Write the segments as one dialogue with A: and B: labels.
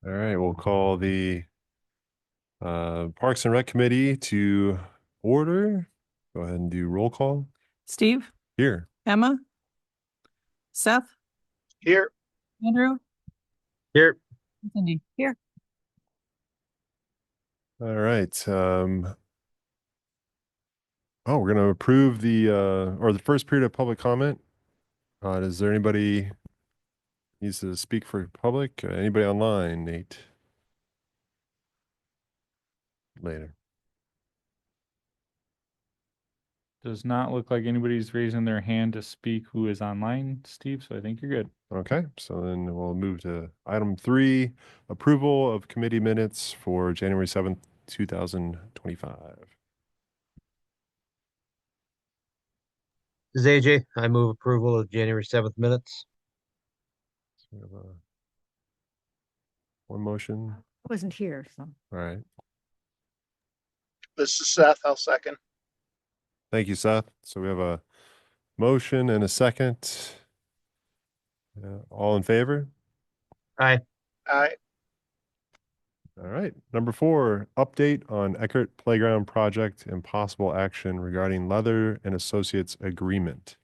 A: All right, we'll call the Parks and Rec Committee to order. Go ahead and do roll call.
B: Steve,
A: Here.
B: Emma, Seth,
C: Here.
B: Andrew,
C: Here.
B: Cindy, here.
A: All right. We're going to approve the first period of public comment. Is there anybody needs to speak for public? Anybody online, Nate? Later.
D: Does not look like anybody's raising their hand to speak who is online, Steve, so I think you're good.
A: Okay, so then we'll move to item 3, approval of committee minutes for January 7th, 2025.
C: This is AJ. I move approval of January 7th minutes.
A: So we have one motion.
B: I wasn't here, so.
A: All right.
E: This is Seth. I'll second.
A: Thank you, Seth. So we have a motion and a second. All in favor?
C: Aye.
E: Aye.
A: All right. Number 4, update on Eckert Playground project and possible action regarding Leather and Associates agreement.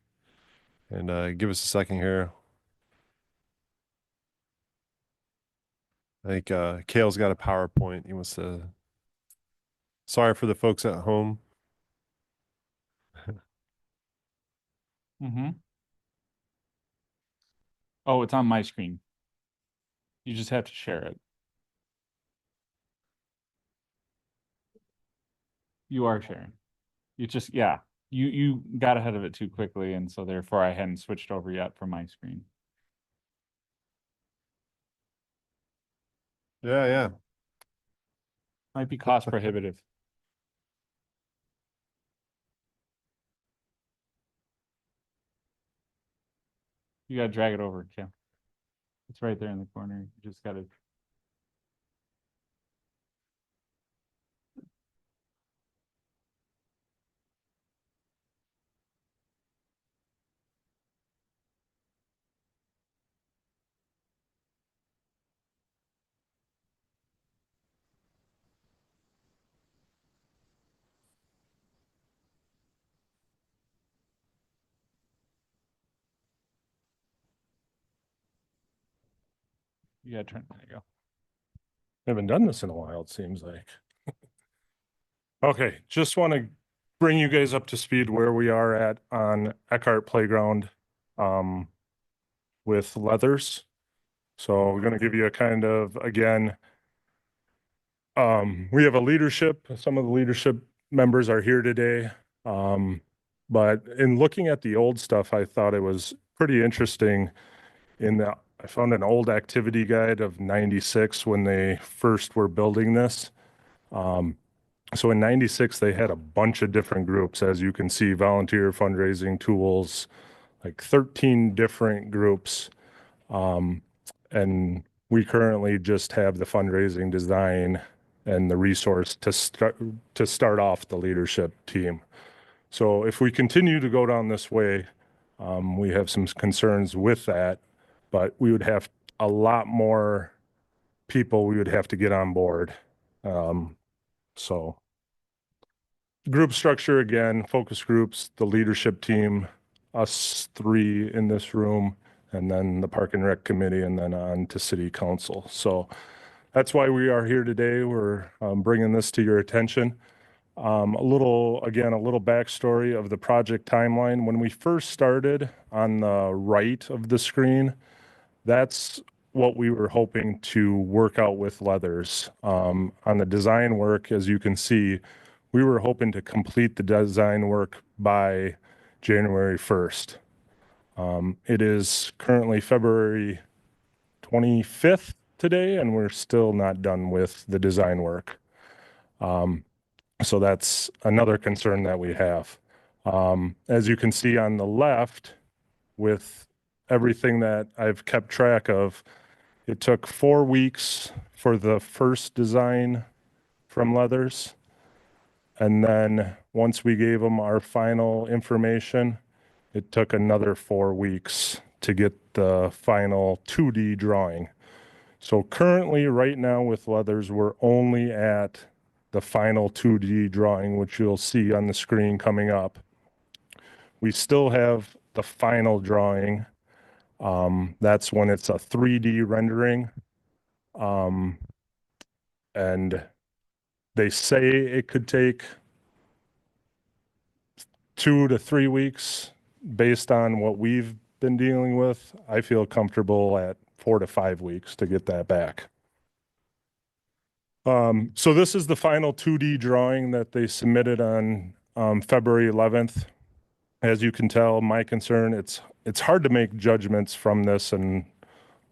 A: And give us a second here. I think Kale's got a PowerPoint. He wants to. Sorry for the folks at home.
D: Mm-hmm. Oh, it's on my screen. You just have to share it. You are sharing. You just, yeah, you got ahead of it too quickly, and so therefore I hadn't switched over yet from my screen.
A: Yeah.
D: Might be cost prohibitive. You gotta drag it over, Kim. It's right there in the corner. You just gotta. You gotta turn. There you go.
F: Haven't done this in a while, it seems like. Okay, just want to bring you guys up to speed where we are at on Eckhart Playground with Leathers. So we're going to give you a kind of, again, we have a leadership. Some of the leadership members are here today. But in looking at the old stuff, I thought it was pretty interesting I found an old activity guide of 96 when they first were building this. So in 96, they had a bunch of different groups, as you can see, volunteer fundraising tools, like 13 different groups. And we currently just have the fundraising design and the resource to start off the leadership team. So if we continue to go down this way, we have some concerns with that, but we would have a lot more people we would have to get on board. So group structure, again, focus groups, the leadership team, us 3 in this room, and then the Park and Rec Committee, and then on to City Council. So that's why we are here today. We're bringing this to your attention. A little backstory of the project timeline. When we first started on the right of the screen, that's what we were hoping to work out with Leathers. On the design work, as you can see, we were hoping to complete the design work by January 1st. It is currently February 25th today, and we're still not done with the design work. So that's another concern that we have. As you can see on the left, with everything that I've kept track of, it took 4 weeks for the first design from Leathers. And then once we gave them our final information, it took another 4 weeks to get the final 2D drawing. So currently, right now with leathers, we're only at the final 2D drawing, which you'll see on the screen coming up. We still have the final drawing. That's when it's a 3D rendering. And they say it could take 2 to 3 weeks based on what we've been dealing with. I feel comfortable at 4 to 5 weeks to get that back. So this is the final 2D drawing that they submitted on February 11th. As you can tell, my concern, it's hard to make judgments from this and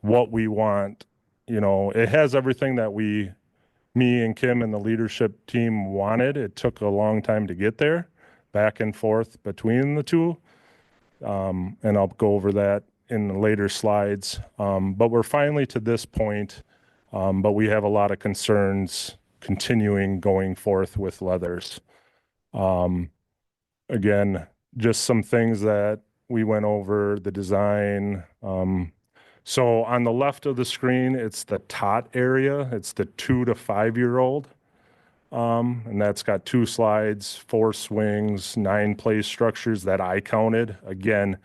F: what we want. You know, it has everything that me and Kim and the leadership team wanted. It took a long time to get there, back and forth between the two. And I'll go over that in the later slides. But we're finally to this point, but we have a lot of concerns continuing going forth with leathers. Again, just some things that we went over, the design. So on the left of the screen, it's the tot area. It's the 2 to 5 year old. And that's got 2 slides, 4 swings, 9 play structures that I counted. Again,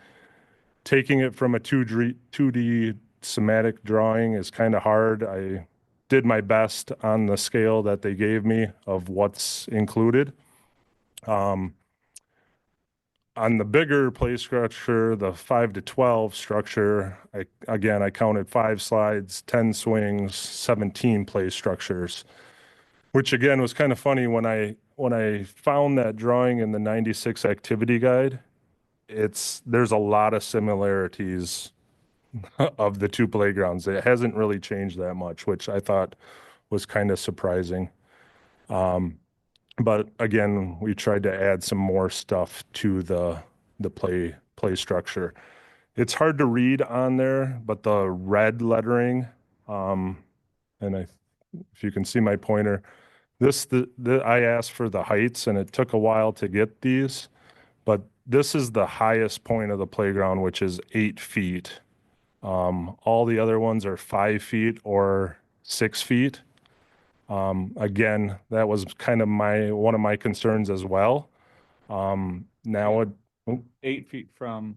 F: taking it from a 2D schematic drawing is kind of hard. I did my best on the scale that they gave me of what's included. On the bigger play structure, the 5 to 12 structure, I counted 5 slides, 10 swings, 17 play structures, which again was kind of funny when I found that drawing in the 96 activity guide. There's a lot of similarities of the 2 playgrounds. It hasn't really changed that much, which I thought was kind of surprising. But again, we tried to add some more stuff to the play structure. It's hard to read on there, but the red lettering, if you can see my pointer, I asked for the heights, and it took a while to get these, but this is the highest point of the playground, which is 8 feet. All the other ones are 5 feet or 6 feet. Again, that was kind of one of my concerns as well. Now
D: 8 feet from,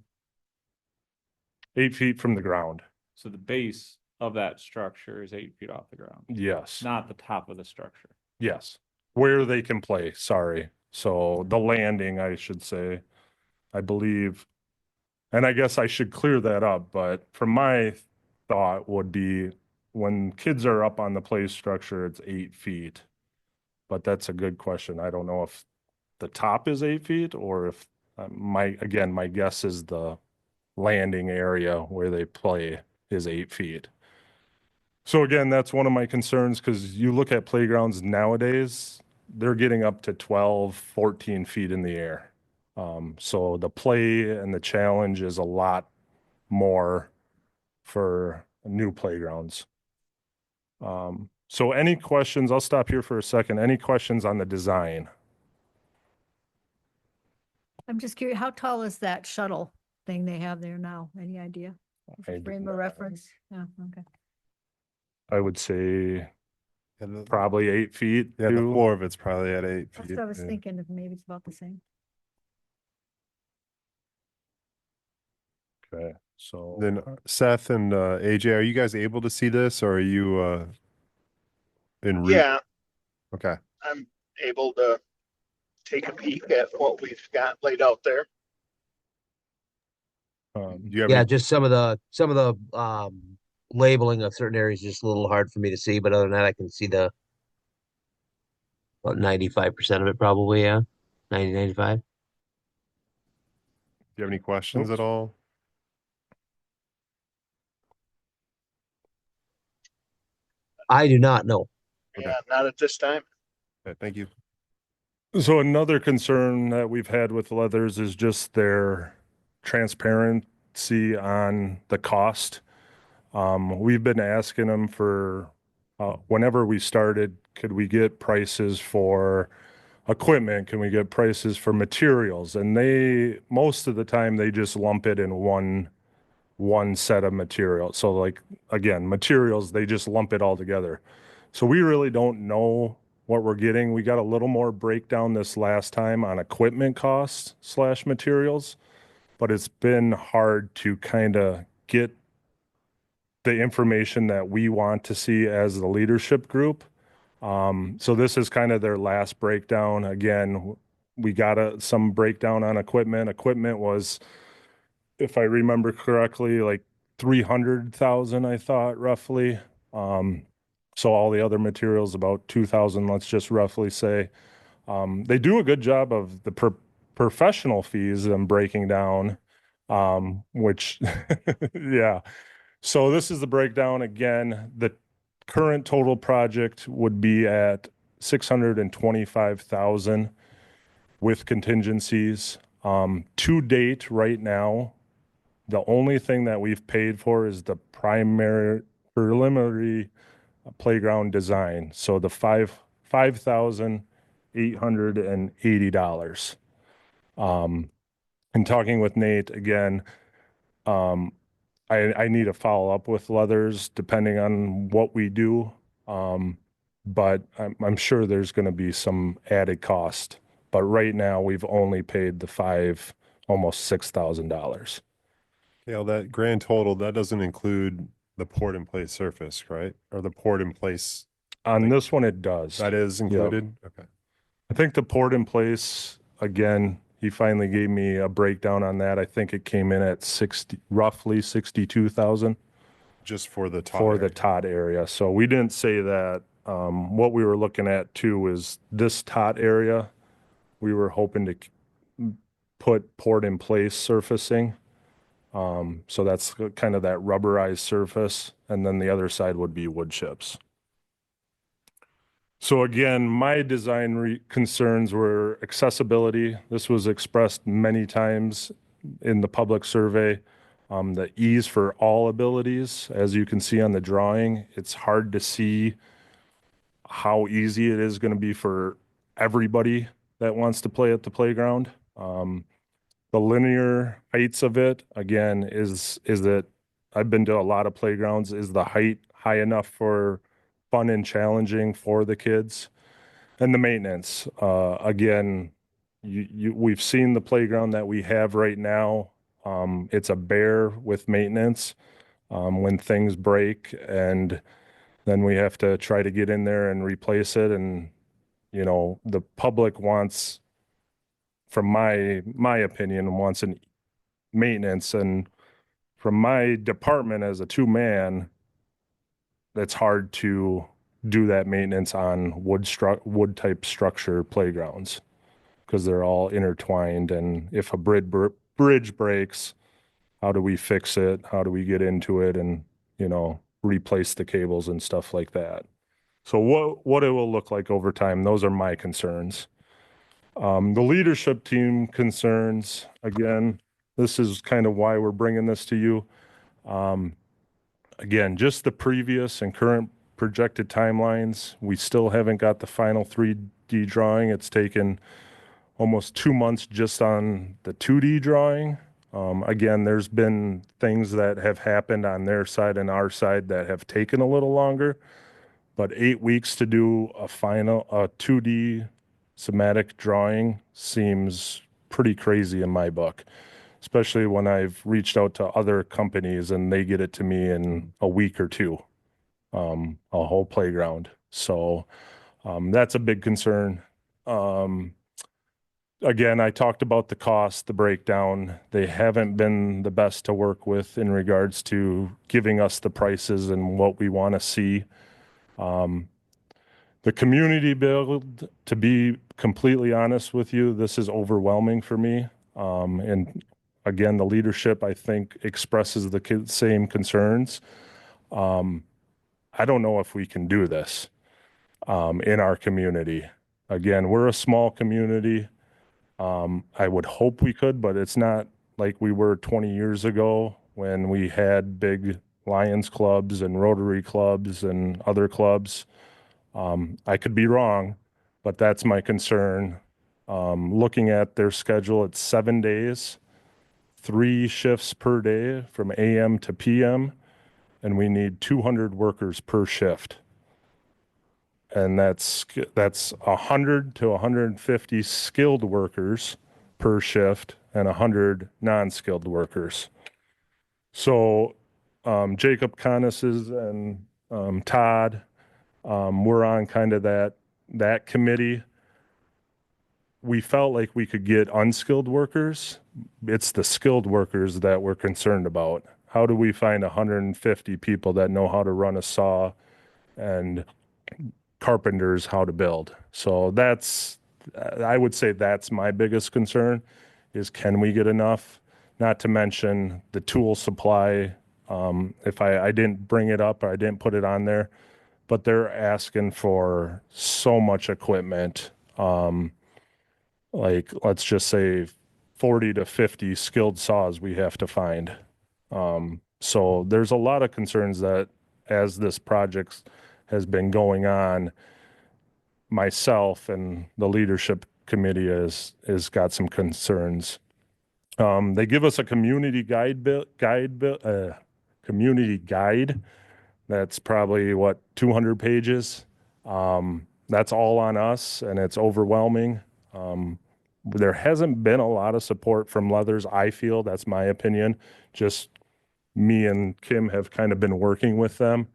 F: 8 feet from the ground.
D: so the base of that structure is 8 feet off the ground,
F: Yes.
D: not the top of the structure.
F: Yes. Where they can play, sorry. So the landing, I should say, I believe. And I guess I should clear that up, but from my thought would be when kids are up on the play structure, it's 8 feet. But that's a good question. I don't know if the top is 8 feet or if my guess is the landing area where they play is 8 feet. So again, that's one of my concerns because you look at playgrounds nowadays, they're getting up to 12, 14 feet in the air. So the play and the challenge is a lot more for new playgrounds. So any questions? I'll stop here for a second. Any questions on the design?
B: I'm just curious, how tall is that shuttle thing they have there now? Any idea?
F: I do
B: Frame of
F: not.
B: reference? Oh, okay.
F: I would say
A: And
F: probably 8 feet.
A: the
F: too.
A: floor of it's probably at 8
B: That's
A: feet.
B: what I was
A: yeah.
B: thinking, if maybe it's about the same.
F: Okay, so
A: Then Seth and AJ, are you guys able to see this, or are you en route?
E: Yeah,
A: Okay.
E: I'm able to take a peek at what we've got laid out there.
A: Do you have
C: Yeah,
A: any-
C: just some of the labeling of certain areas is just a little hard for me to see, but other than that, I can see about 95% of it probably, yeah. 95.
A: do you have any questions
F: Oops.
A: at all?
C: I do not know.
A: Okay.
E: Yeah, not at this time.
A: Okay, thank you.
F: So another concern that we've had with leathers is just their transparency on the cost. We've been asking them for, whenever we started, could we get prices for equipment? Can we get prices for materials? And most of the time, they just lump it in one set of materials. So like, again, materials, they just lump it all together. So we really don't know what we're getting. We got a little more breakdown this last time on equipment costs / materials, but it's been hard to kind of get the information that we want to see as the leadership group. So this is kind of their last breakdown. Again, we got some breakdown on equipment. Equipment was, if I remember correctly, like 300,000, I thought, roughly. So all the other materials about 2,000, let's just roughly say. They do a good job of the professional fees and breaking down, which, yeah. So this is the breakdown. Again, the current total project would be at 625,000 with contingencies. To date, right now, the only thing that we've paid for is the preliminary playground design. So the $5,880. And talking with Nate again, I need to follow up with Leathers depending on what we do. But I'm sure there's going to be some added cost. But right now we've only paid the almost $6,000.
A: Yeah, that grand total, that doesn't include the poured in place surface, right? Or the poured in place,
F: On
A: Like-
F: this one, it does.
A: that is included? Okay.
F: I think the poured in place, again, he finally gave me a breakdown on that. I think it came in at roughly 62,000
A: Just for the top
F: for the
A: area.
F: tot area. So we didn't say that. What we were looking at too is this tot area. We were hoping to put poured in place surfacing. So that's kind of that rubberized surface. And then the other side would be wood chips. So again, my design concerns were accessibility. This was expressed many times in the public survey. The ease for all abilities, as you can see on the drawing, it's hard to see how easy it is going to be for everybody that wants to play at the playground. The linear heights of it, again, is that I've been to a lot of playgrounds. Is the height high enough for fun and challenging for the kids? And the maintenance, again, we've seen the playground that we have right now. It's a bear with maintenance when things break, and then we have to try to get in there and replace it. And the public wants, from my opinion, wants an maintenance. And from my department as a two-man, it's hard to do that maintenance on wood type structure playgrounds because they're all intertwined. And if a bridge breaks, how do we fix it? How do we get into it and, replace the cables and stuff like that? So what it will look like over time, those are my concerns. The leadership team concerns, again, this is kind of why we're bringing this to you. Again, just the previous and current projected timelines. We still haven't got the final 3D drawing. It's taken almost 2 months just on the 2D drawing. Again, there's been things that have happened on their side and our side that have taken a little longer, but 8 weeks to do a 2D schematic drawing seems pretty crazy in my book, especially when I've reached out to other companies and they get it to me in a week or two, a whole playground. So that's a big concern. Again, I talked about the cost, the breakdown. They haven't been the best to work with in regards to giving us the prices and what we want to see. The community build, to be completely honest with you, this is overwhelming for me. And again, the leadership, I think, expresses the same concerns. I don't know if we can do this in our community. Again, we're a small community. I would hope we could, but it's not like we were 20 years ago when we had big Lions clubs and Rotary clubs and other clubs. I could be wrong, but that's my concern. Looking at their schedule, it's 7 days, 3 shifts per day from AM to PM, and we need 200 workers per shift. And that's 100 to 150 skilled workers per shift and 100 non-skilled workers. So Jacob Conis's and Todd, we're on kind of that committee. We felt like we could get unskilled workers. It's the skilled workers that we're concerned about. How do we find 150 people that know how to run a saw and carpenters how to build? So I would say that's my biggest concern is, can we get enough? Not to mention the tool supply. If I didn't bring it up or I didn't put it on there, but they're asking for so much equipment. Like, let's just say 40 to 50 skilled saws we have to find. So there's a lot of concerns that as this project has been going on, myself and the leadership committee is got some concerns. They give us a community community guide. That's probably 200 pages. That's all on us, and it's overwhelming. There hasn't been a lot of support from Leathers, I feel. That's my opinion. Just me and Kim have kind of been working with them,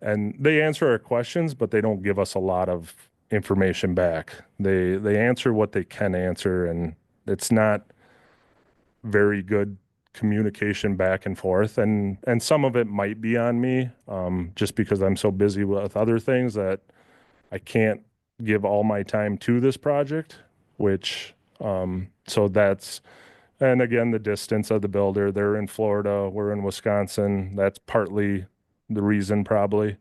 F: and they answer our questions, but they don't give us a lot of information back. They answer what they can answer, and it's not very good communication back and forth. And some of it might be on me, just because I'm so busy with other things that I can't give all my time to this project, which, so that's, and again, the distance of the builder. They're in Florida, we're in Wisconsin. That's partly the reason, probably.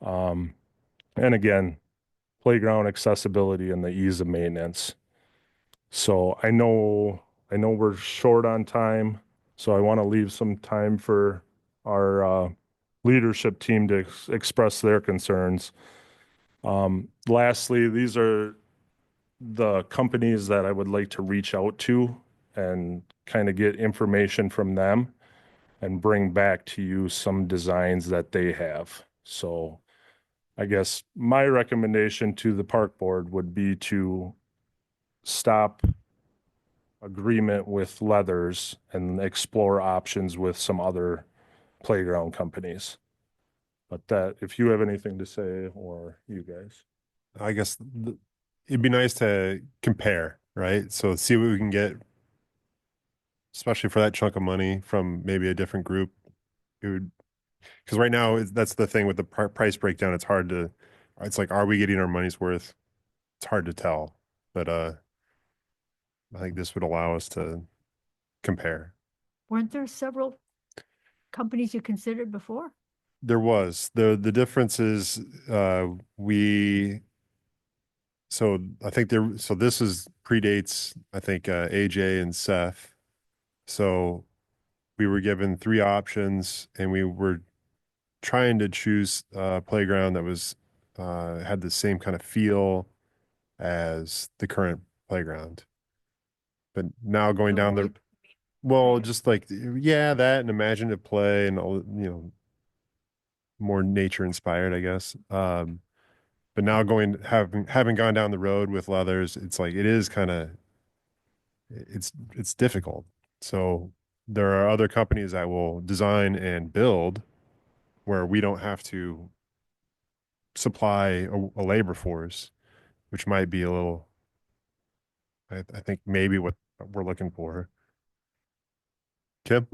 F: And again, playground accessibility and the ease of maintenance. So I know we're short on time, so I want to leave some time for our leadership team to express their concerns. Lastly, these are the companies that I would like to reach out to and kind of get information from them and bring back to you some designs that they have. So I guess my recommendation to the park board would be to stop agreement with Leathers and explore options with some other playground companies. But that, if you have anything to say, or you guys.
A: I guess it'd be nice to compare, right? So see what we can get, especially for that chunk of money from maybe a different group. It would, because right now that's the thing with the price breakdown. It's like, are we getting our money's worth? It's hard to tell, but I think this would allow us to compare.
B: Weren't there several companies you considered before?
A: There was the difference is so I think this is predates, I think, AJ and Seth. So we were given 3 options and we were trying to choose a playground that was had the same kind of feel as the current playground. But now going down the, well, just like, yeah, that and imaginative play and all, more nature inspired, I guess. But now having gone down the road with Leathers, it's like, it is kind of, it's difficult. So there are other companies that will design and build where we don't have to supply a labor force, which might be a little, I think maybe what we're looking for. Kim?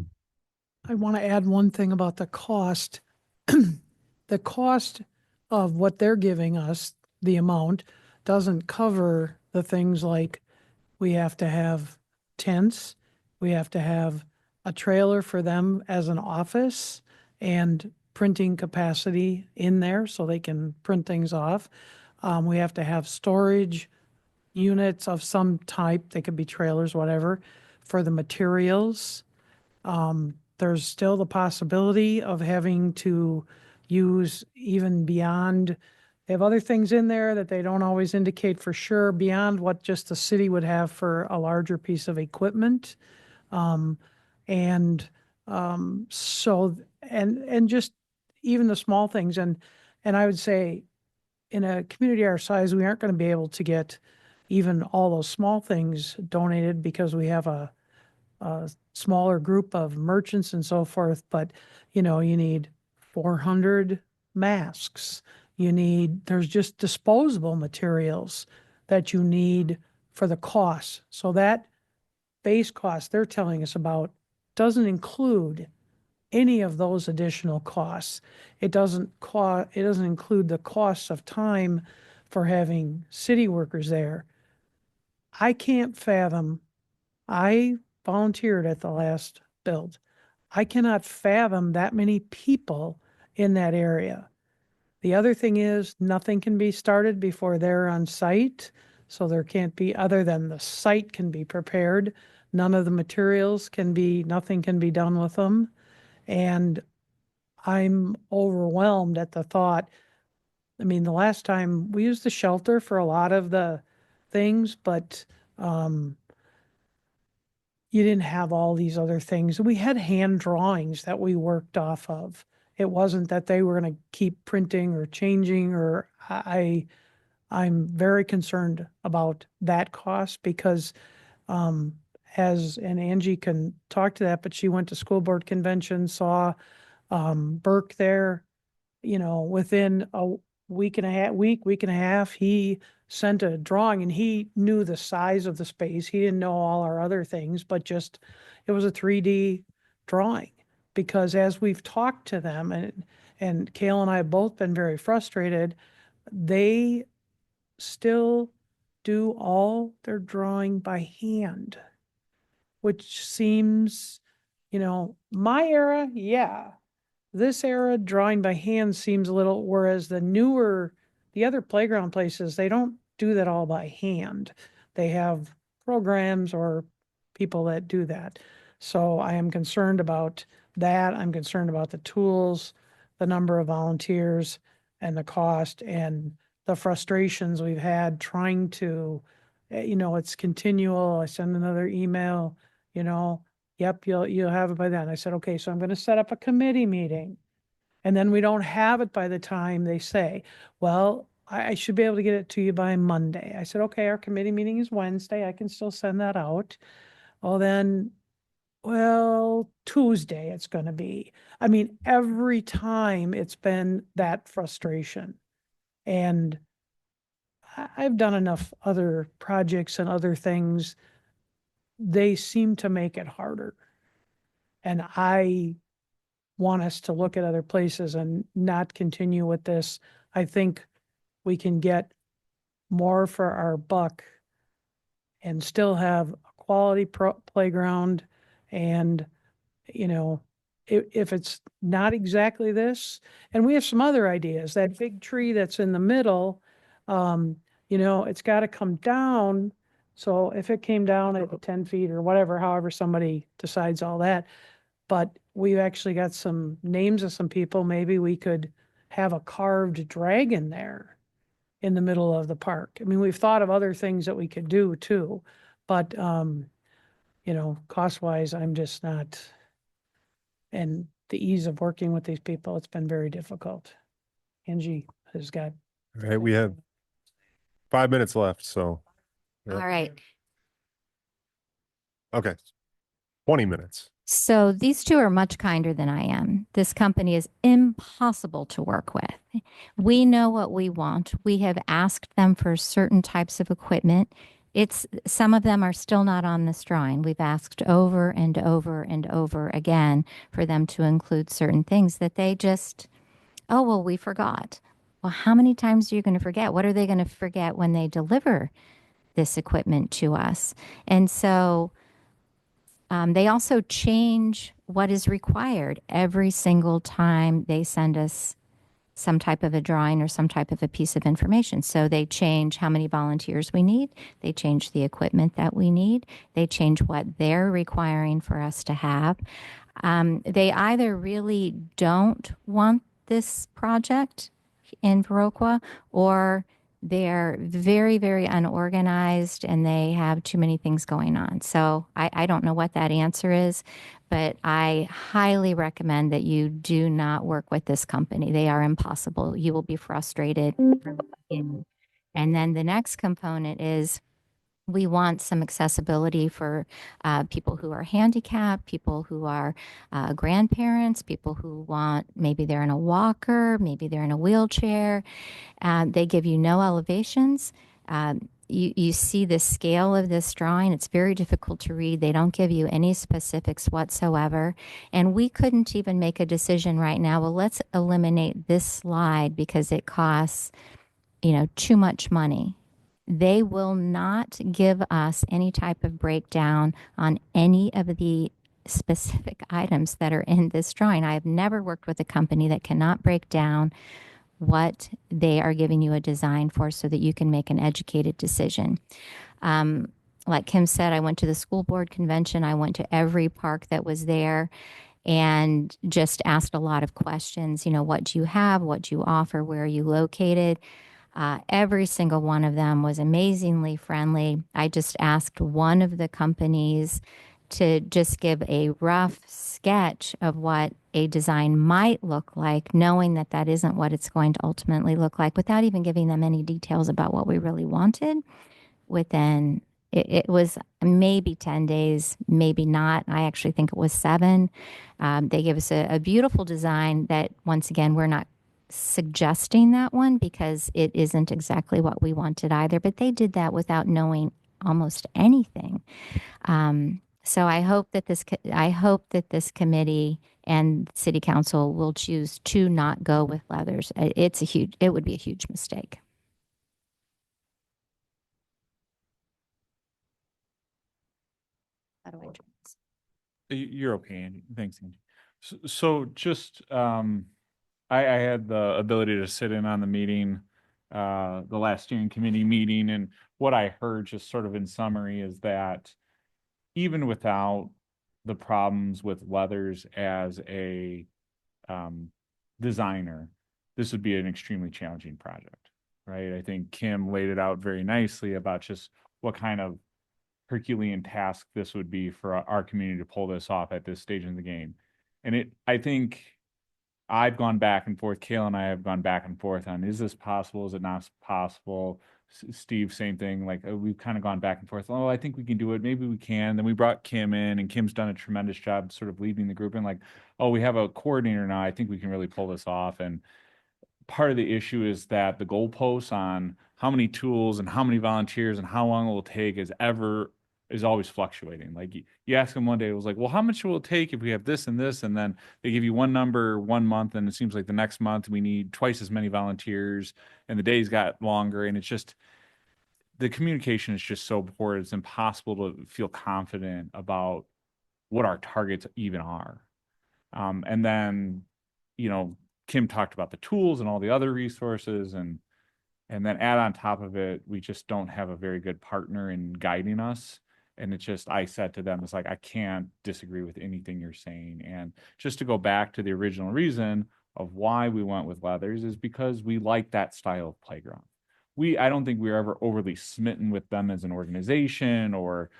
G: I want to add one thing about the cost. The cost of what they're giving us, the amount, doesn't cover the things like we have to have tents, we have to have a trailer for them as an office and printing capacity in there so they can print things off. We have to have storage units of some type, they could be trailers, whatever, for the materials. There's still the possibility of having to use even beyond, they have other things in there that they don't always indicate for sure, beyond what just the city would have for a larger piece of equipment. And so, and just even the small things. And I would say in a community our size, we aren't going to be able to get even all those small things donated because we have a smaller group of merchants and so forth. But, you know, you need 400 masks. There's just disposable materials that you need for the cost. So that base cost they're telling us about doesn't include any of those additional costs. It doesn't include the costs of time for having city workers there. I can't fathom. I volunteered at the last build. I cannot fathom that many people in that area. The other thing is nothing can be started before they're on site. So there can't be, other than the site can be prepared. None of the materials nothing can be done with them. And I'm overwhelmed at the thought. I mean, the last time we used the shelter for a lot of the things, but you didn't have all these other things. We had hand drawings that we worked off of. It wasn't that they were going to keep printing or changing, or I'm very concerned about that cost because and Angie can talk to that, but she went to school board convention, saw Burke there, you know, within a week and a half, he sent a drawing and he knew the size of the space. He didn't know all our other things, but just, it was a 3D drawing. Because as we've talked to them, and Kale and I have both been very frustrated, they still do all their drawing by hand, which seems, you know, my era, yeah. This era, drawing by hand seems a little, whereas the other playground places, they don't do that all by hand. They have programs or people that do that. So I am concerned about that. I'm concerned about the tools, the number of volunteers, and the cost, and the frustrations we've had trying to, you know, it's continual. I send another email, you know, yep, you'll have it by then. I said, okay, so I'm going to set up a committee meeting. And then we don't have it by the time they say, well, I should be able to get it to you by Monday. I said, okay, our committee meeting is Wednesday. I can still send that out. Oh, then, well, Tuesday it's going to be. I mean, every time it's been that frustration. And I've done enough other projects and other things. They seem to make it harder. And I want us to look at other places and not continue with this. I think we can get more for our buck and still have a quality playground. And, you know, if it's not exactly this, and we have some other ideas, that big tree that's in the middle, you know, it's got to come down. So if it came down at 10 feet or whatever, however somebody decides all that, but we've actually got some names of some people, maybe we could have a carved dragon there in the middle of the park. I mean, we've thought of other things that we could do too, but, you know, cost-wise, I'm just not, and the ease of working with these people, it's been very difficult. Angie has got.
A: All right, we have 5 minutes left, so.
H: All right.
A: Okay. 20 minutes.
H: So these two are much kinder than I am. This company is impossible to work with. We know what we want. We have asked them for certain types of equipment. Some of them are still not on this drawing. We've asked over and over and over again for them to include certain things that they just, oh, well, we forgot. Well, how many times are you going to forget? What are they going to forget when they deliver this equipment to us? And so they also change what is required every single time they send us some type of a drawing or some type of a piece of information. So they change how many volunteers we need. They change the equipment that we need. They change what they're requiring for us to have. They either really don't want this project in Viroqua, or They're very, very unorganized and they have too many things going on. So I don't know what that answer is, but I highly recommend that you do not work with this company. They are impossible. You will be frustrated. And then the next component is we want some accessibility for people who are handicapped, people who are grandparents, people who want, maybe they're in a walker, maybe they're in a wheelchair. They give you no elevations. You see the scale of this drawing. It's very difficult to read. They don't give you any specifics whatsoever. And we couldn't even make a decision right now. Well, let's eliminate this slide because it costs, too much money. They will not give us any type of breakdown on any of the specific items that are in this drawing. I have never worked with a company that cannot break down what they are giving you a design for so that you can make an educated decision. Like Kim said, I went to the school board convention. I went to every park that was there and just asked a lot of questions. What do you have? What do you offer? Where are you located? Every single one of them was amazingly friendly. I just asked one of the companies to just give a rough sketch of what a design might look like, knowing that that isn't what it's going to ultimately look like, without even giving them any details about what we really wanted. Within it was maybe 10 days, maybe not. I actually think it was 7. They gave us a beautiful design that, once again, we're not suggesting that one because it isn't exactly what we wanted either, but they did that without knowing almost anything. So I hope that this committee and city council will choose to not go with leathers. It would be a huge mistake. How do I do this?
D: You're okay, Andy. Thanks, Andy. So just, I had the ability to sit in on the meeting, the last steering committee meeting, and what I heard, just sort of in summary, is that even without the problems with leathers as a designer, this would be an extremely challenging project, right? I think Kim laid it out very nicely about just what kind of Herculean task this would be for our community to pull this off at this stage in the game. And I think I've gone back and forth. Kayla and I have gone back and forth on, is this possible? Is it not possible? Steve, same thing. Like we've kind of gone back and forth. Oh, I think we can do it. Maybe we can. Then we brought Kim in, and Kim's done a tremendous job sort of leading the group. And like, oh, we have a coordinator now. I think we can really pull this off. And part of the issue is that the goalposts on how many tools and how many volunteers and how long it will take is always fluctuating. Like you ask them one day, it was like, well, how much will it take if we have this and this? And then they give you one number 1 month, and it seems like the next month we need twice as many volunteers, and the days got longer. And it's just, the communication is just so poor. It's impossible to feel confident about what our targets even are. And then, Kim talked about the tools and all the other resources, and then add on top of it, we just don't have a very good partner in guiding us. And it's just, I said to them, it's like, I can't disagree with anything you're saying. And just to go back to the original reason of why we went with leathers is because we like that style of playground. I don't think we were ever overly smitten with them as an organization or,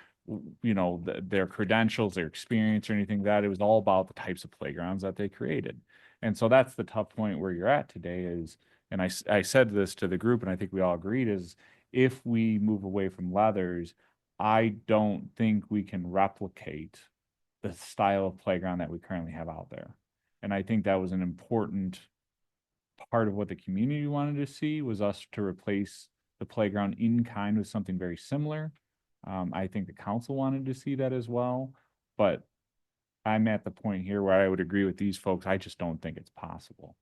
D: their credentials, their experience or anything like that. It was all about the types of playgrounds that they created. And so that's the tough point where you're at today is, and I said this to the group, and I think we all agreed, is if we move away from leathers, I don't think we can replicate the style of playground that we currently have out there. And I think that was an important part of what the community wanted to see, was us to replace the playground in kind with something very similar. I think the council wanted to see that as well, but I'm at the point here where I would agree with these folks. I just don't think it's possible.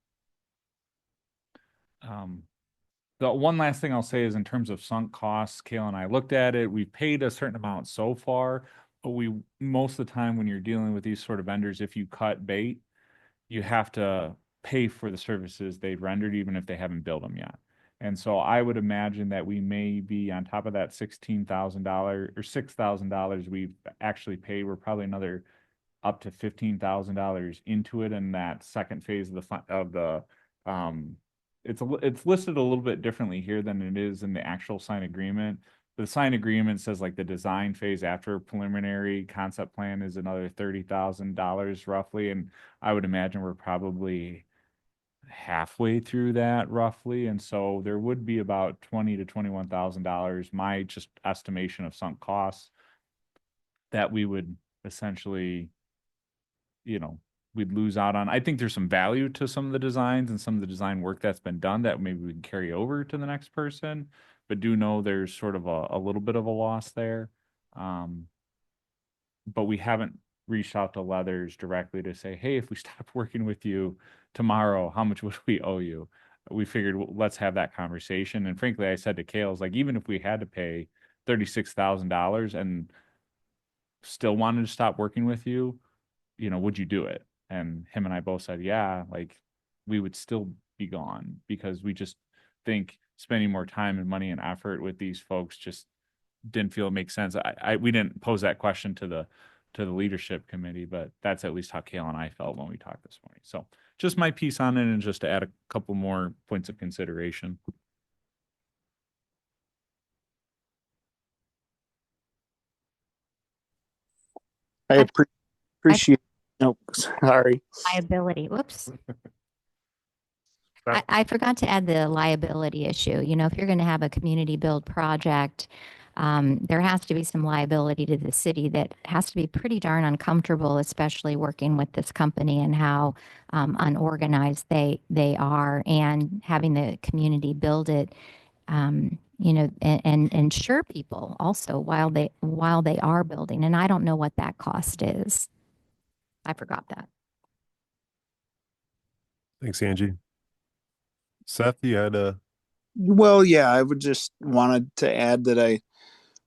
D: The one last thing I'll say is in terms of sunk costs, Kayla and I looked at it. We've paid a certain amount so far, but most of the time when you're dealing with these sort of vendors, if you cut bait, you have to pay for the services they've rendered, even if they haven't built them yet. And so I would imagine that we may be on top of that $16,000 or $6,000 we've actually paid. We're probably another up to $15,000 into it in that second phase of the it's listed a little bit differently here than it is in the actual sign agreement. The sign agreement says like the design phase after preliminary concept plan is another $30,000 roughly, and I would imagine we're probably halfway through that roughly, and so there would be about $20,000 to $21,000, my just estimation of sunk costs that we would essentially, we'd lose out on. I think there's some value to some of the designs and some of the design work that's been done that maybe we can carry over to the next person, but do know there's sort of a little bit of a loss there. But we haven't reached out to Leathers directly to say, hey, if we stopped working with you tomorrow, how much would we owe you? We figured, well, let's have that conversation. And frankly, I said to Kale's like, even if we had to pay $36,000 and still wanted to stop working with you, would you do it? And him and I both said, yeah, like we would still be gone, because we just think spending more time and money and effort with these folks just didn't feel it makes sense. We didn't pose that question to the leadership committee, but that's at least how Kale and I felt when we talked this morning. So just my piece on it, and just to add a couple more points of consideration.
E: I appreciate, no, sorry.
H: Liability. Whoops. I forgot to add the liability issue. If you're going to have a community build project, there has to be some liability to the city that has to be pretty darn uncomfortable, especially working with this company and how unorganized they are, and having the community build it, and insure people also while they are building. And I don't know what that cost is. I forgot that.
A: Thanks, Angie. Seth, you had a.
I: Well, yeah, I would just wanted to add that I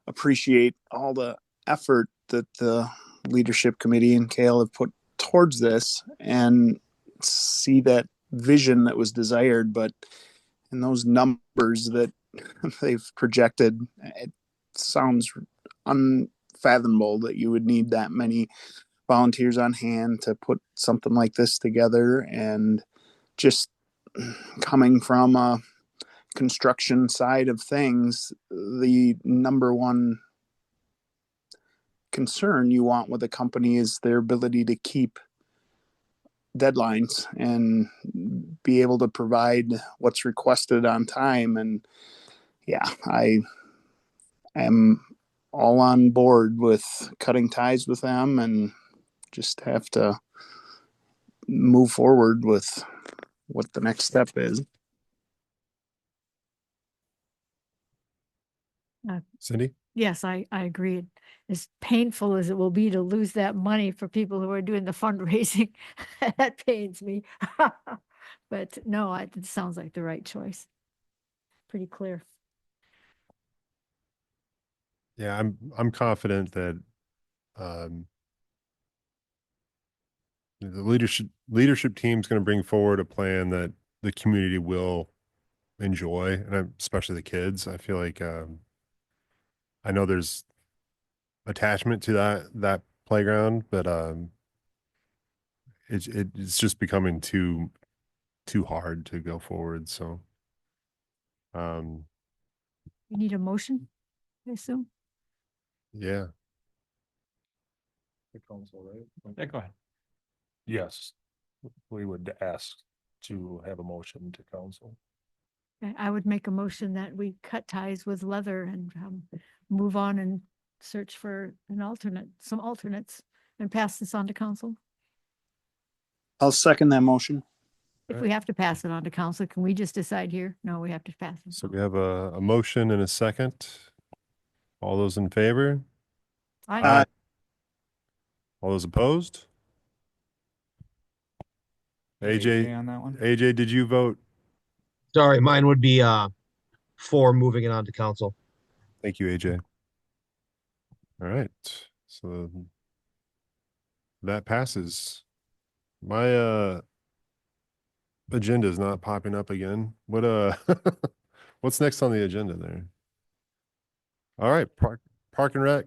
I: appreciate all the effort that the leadership committee and Kale have put towards this, and see that vision that was desired, but in those numbers that they've projected, it sounds unfathomable that you would need that many volunteers on hand to put something like this together. And just coming from a construction side of things, the number one concern you want with a company is their ability to keep deadlines and be able to provide what's requested on time. And yeah, I am all on board with cutting ties with them, and just have to move forward with what the next step is.
A: Cindy?
B: Yes, I agree. As painful as it will be to lose that money for people who are doing the fundraising, that pains me. But no, it sounds like the right choice. Pretty clear.
A: Yeah, I'm confident that the leadership team's going to bring forward a plan that the community will enjoy, and especially the kids. I feel like I know there's attachment to that playground, but it's just becoming too hard to go forward. So
B: You need a motion, I assume?
A: yeah.
F: The council, right?
D: Yeah, go ahead.
F: Yes, we would ask to have a motion to council.
B: Okay, I would make a motion that we cut ties with Leather and move on and search for some alternates, and pass this on to council.
I: I'll second that motion.
B: If we have to pass it on to council, can we just decide here? No, we have to pass it.
A: So we have a motion and a second. All those in favor?
B: Aye.
A: All those opposed? AJ,
D: on that one?
A: AJ, did you vote?
C: Sorry, mine would be for moving it on to council.
A: Thank you, AJ. All right, so that passes. My agenda is not popping up again. What what's next on the agenda there? All right, Park and Rec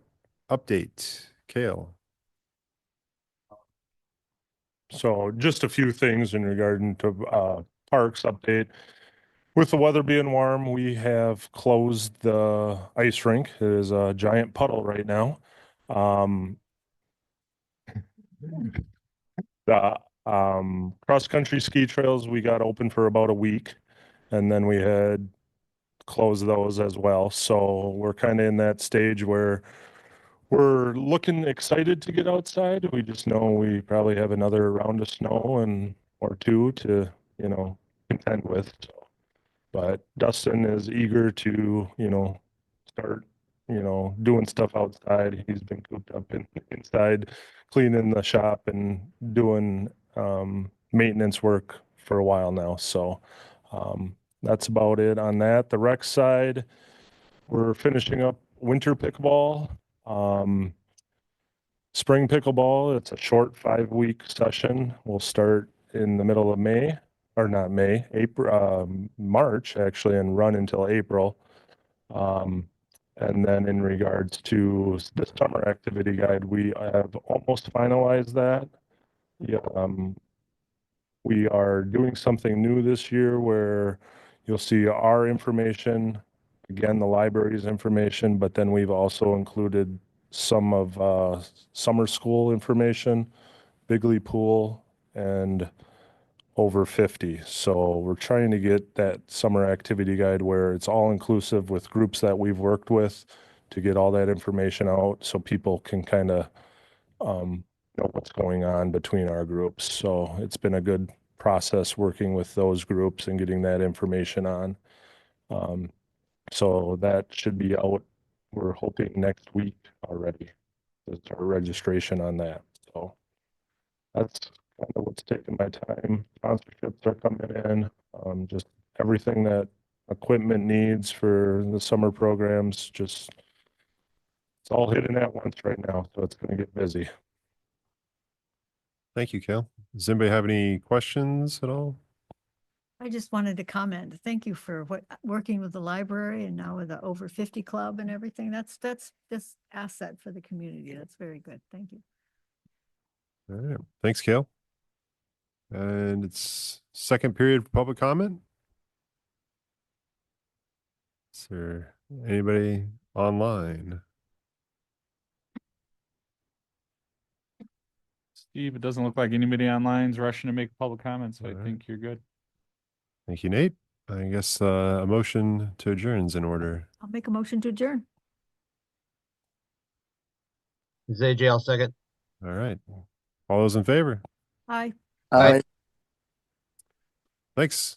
A: update. Kale.
F: So just a few things in regard to parks update. With the weather being warm, we have closed the ice rink. It is a giant puddle right now. The cross-country ski trails, we got open for about a week, and then we had closed those as well. So we're kind of in that stage where we're looking excited to get outside. We just know we probably have another round of snow and or two to, contend with. But Dustin is eager to, start, doing stuff outside. He's been cooped up inside, cleaning the shop and doing maintenance work for a while now. So that's about it on that. The rec side, we're finishing up winter pickleball. Spring pickleball, it's a short 5-week session. We'll start in the middle of May, or not May, April, March actually, and run until April. And then in regards to the summer activity guide, we have almost finalized that. Yeah, we are doing something new this year where you'll see our information, again, the library's information, but then we've also included some of summer school information, Bigley Pool, and over 50. So we're trying to get that summer activity guide where it's all inclusive with groups that we've worked with to get all that information out so people can kind of know what's going on between our groups. So it's been a good process working with those groups and getting that information on. So that should be out, we're hoping next week already. That's our registration on that. So that's kind of what's taking my time. Sponsorships are coming in, just everything that equipment needs for the summer programs, just it's all hitting at once right now. So it's going to get busy.
A: Thank you, Kale. Does anybody have any questions at all?
B: I just wanted to comment. Thank you for working with the library and now with the over 50 club and everything. That's asset for the community. That's very good. Thank you.
A: All right. Thanks, Kale. And it's second period for public comment. Is there anybody online?
D: Steve, it doesn't look like anybody online is rushing to make public comments, so I
A: All right.
D: think you're good.
A: Thank you, Nate. I guess a motion to adjourn is in order.
B: I'll make a motion to adjourn.
C: Is AJ, I'll second.
A: All right. All those in favor?
B: Aye.
I: All right.
A: Thanks.